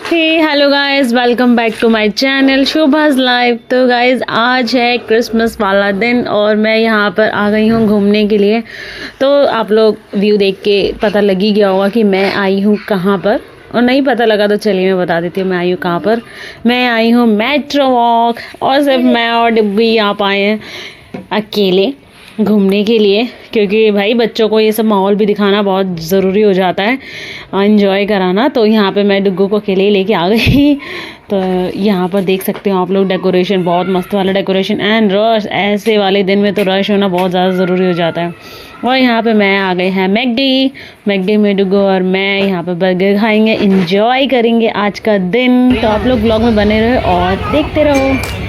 Hello guys, welcome back to my channel Shobha's life. तो guys आज है क्रिसमस वाला दिन और मैं यहाँ पर आ गई हूँ घूमने के लिए। तो आप लोग व्यू देख के पता लग ही गया होगा कि मैं आई हूँ कहाँ पर, और नहीं पता लगा तो चलिए मैं बता देती हूँ मैं आई हूँ कहाँ पर। मैं आई हूँ मेट्रो वॉक, और सिर्फ मैं और डिब्बी यहाँ आए हैं अकेले घूमने के लिए, क्योंकि भाई बच्चों को ये सब माहौल भी दिखाना बहुत ज़रूरी हो जाता है, एंजॉय कराना। तो यहाँ पे मैं डुग्गू को अकेले ही लेके आ गई। तो यहाँ पर देख सकते हो आप लोग डेकोरेशन, बहुत मस्त वाला डेकोरेशन एंड रश। ऐसे वाले दिन में तो रश होना बहुत ज़्यादा ज़रूरी हो जाता है। और यहाँ पे मैं आ गए हैं मैकडी में डुग्गू और मैं यहाँ पे बर्गर खाएंगे, इंजॉय करेंगे आज का दिन। तो आप लोग ब्लॉग में बने रहो और देखते रहो।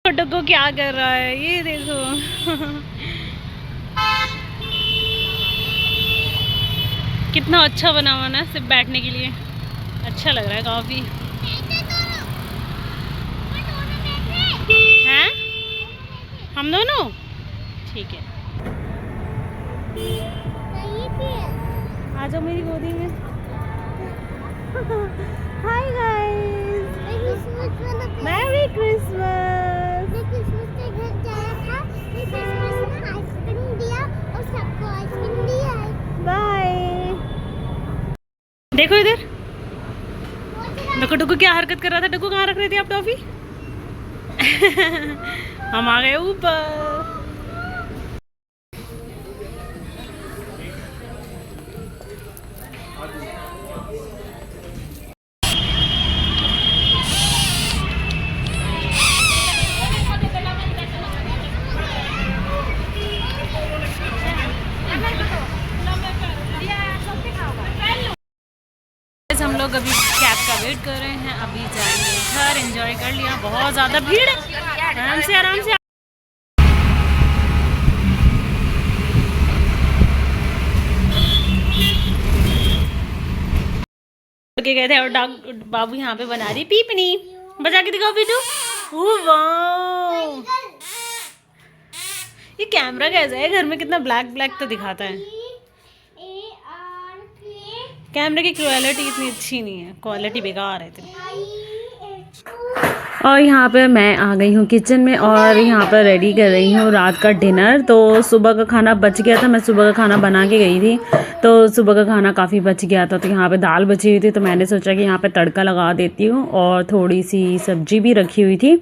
डुग्गू क्या कर रहा है ये देखो। कितना अच्छा बना हुआ ना, सिर्फ बैठने के लिए अच्छा लग रहा है काफी। हैं हम दोनों ठीक है, आ जाओ मेरी गोदी में। Hi guys, merry Christmas. देखो इधर, देखो डुग्गू क्या हरकत कर रहा था। डुग्गू कहाँ रख रही थी आप टॉफी? हम आ गए ऊपर। हम लोग अभी कैब का वेट कर रहे हैं, अभी जाएंगे घर। एंजॉय कर लिया, बहुत ज़्यादा भीड़ है, आराम से। के गए थे और बाबू यहाँ पे बना रही पीपनी। बजा के दिखाओ बीटू। ओह वाह, ये कैमरा कैसा है, घर में कितना ब्लैक ब्लैक तो दिखाता है। कैमरे की क्वालिटी इतनी अच्छी नहीं है, क्वालिटी बेकार है इतनी। और यहाँ पे मैं आ गई हूँ किचन में और यहाँ पर रेडी कर रही हूँ रात का डिनर। तो सुबह का खाना बच गया था, मैं सुबह का खाना बना के गई थी, तो सुबह का खाना काफ़ी बच गया था। तो यहाँ पे दाल बची हुई थी, तो मैंने सोचा कि यहाँ पे तड़का लगा देती हूँ और थोड़ी सी सब्जी भी रखी हुई थी।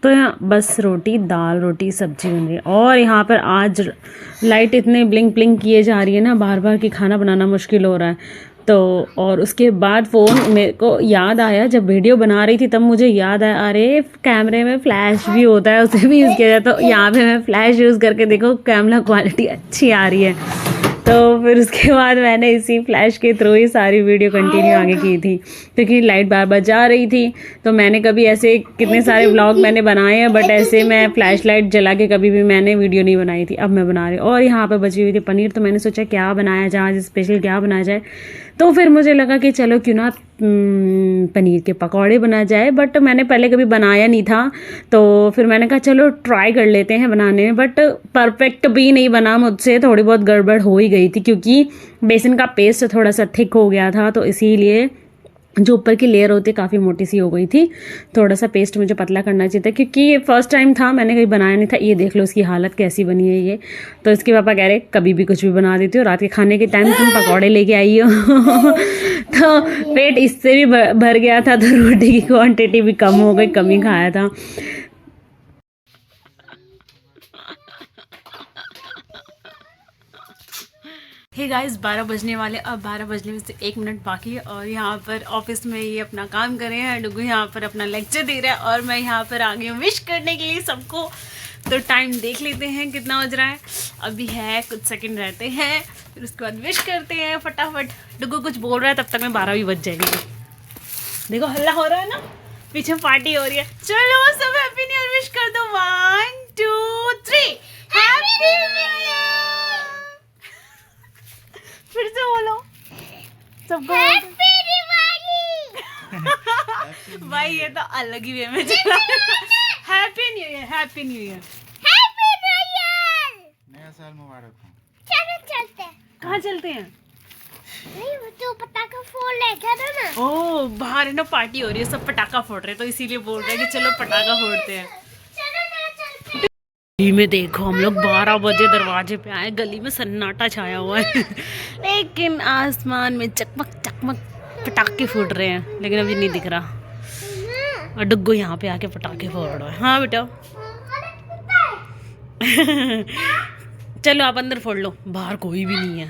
तो यहाँ बस रोटी, दाल रोटी सब्जी बन रही है। और यहाँ पर आज लाइट इतने ब्लिंक ब्लिंक किए जा रही है ना, बार बार कि खाना बनाना मुश्किल हो रहा है। तो और उसके बाद फ़ोन मेरे को याद आया, जब वीडियो बना रही थी तब मुझे याद आया, अरे कैमरे में फ्लैश भी होता है, उसे भी यूज़ किया जाए। तो यहाँ पे मैं फ्लैश यूज़ करके देखो कैमरा क्वालिटी अच्छी आ रही है। तो फिर उसके बाद मैंने इसी फ्लैश के थ्रू ही सारी वीडियो कंटिन्यू आगे की थी, क्योंकि लाइट बार बार जा रही थी। तो मैंने कभी ऐसे कितने सारे व्लॉग मैंने बनाए हैं, बट ऐसे मैं फ्लैश लाइट जला के कभी भी मैंने वीडियो नहीं बनाई थी। अब मैं बना रही हूँ। और यहाँ पे बची हुई थी पनीर, तो मैंने सोचा क्या बनाया जाए, आज स्पेशल क्या बनाया जाए। तो फिर मुझे लगा कि चलो क्यों ना पनीर के पकौड़े बना जाए, बट मैंने पहले कभी बनाया नहीं था। तो फिर मैंने कहा चलो ट्राई कर लेते हैं बनाने में, बट परफेक्ट भी नहीं बना मुझसे, थोड़ी बहुत गड़बड़ हो ही गई थी, क्योंकि बेसन का पेस्ट थोड़ा सा थिक हो गया था। तो इसीलिए जो ऊपर की लेयर होती है काफ़ी मोटी सी हो गई थी। थोड़ा सा पेस्ट मुझे पतला करना चाहिए था, क्योंकि ये फर्स्ट टाइम था, मैंने कहीं बनाया नहीं था। ये देख लो इसकी हालत कैसी बनी है ये। तो इसके पापा कह रहे कभी भी कुछ भी बना देती हो, रात के खाने के टाइम तुम पकौड़े लेके आई हो। तो पेट इससे भी भर गया था, तो रोटी की क्वांटिटी भी कम हो गई, कम ही खाया था। हे गाइस 12 बजने वाले, अब 12 बजने में से 1 मिनट बाकी है। और यहाँ पर ऑफिस में ये अपना काम कर रहे हैं, डुगू यहाँ पर अपना लेक्चर दे रहा है और मैं यहाँ पर आ गई हूँ विश करने के लिए सबको। तो टाइम देख लेते हैं कितना बज रहा है, अभी है कुछ सेकंड रहते हैं, फिर उसके बाद विश करते हैं फटाफट। डुगू कुछ बोल रहा है, तब तक मैं 12 भी बज जाएगी। देखो हल्ला हो रहा है ना, पीछे पार्टी हो रही है। चलो सब हैप्पी न्यू ईयर विश कर दो। 1 2 3 हैप्पी न्यू ईयर। फिर से बोलो सबको हैप्पी दिवाली। भाई ये तो अलग ही वे में चला। Happy new year, happy new year, happy new year, नया साल मुबारक हो। चलो चलते हैं। कहाँ चलते हैं? नहीं वो तो पटाखा फोड़ ले था ना। ओह बाहर है ना, पार्टी हो रही है, सब पटाखा फोड़ रहे हैं, तो इसीलिए बोल रहे हैं कि चलो पटाखा फोड़ते हैं। गली में देखो हम लोग 12 बजे दरवाजे पे आए, गली में सन्नाटा छाया हुआ है। लेकिन आसमान में चकमक चकमक पटाखे फूट रहे हैं, लेकिन अभी नहीं दिख रहा। और डुग्गू यहाँ पे आके पटाखे फोड़ रहा है। हाँ बेटा चलो आप अंदर फोड़ लो, बाहर कोई भी नहीं है।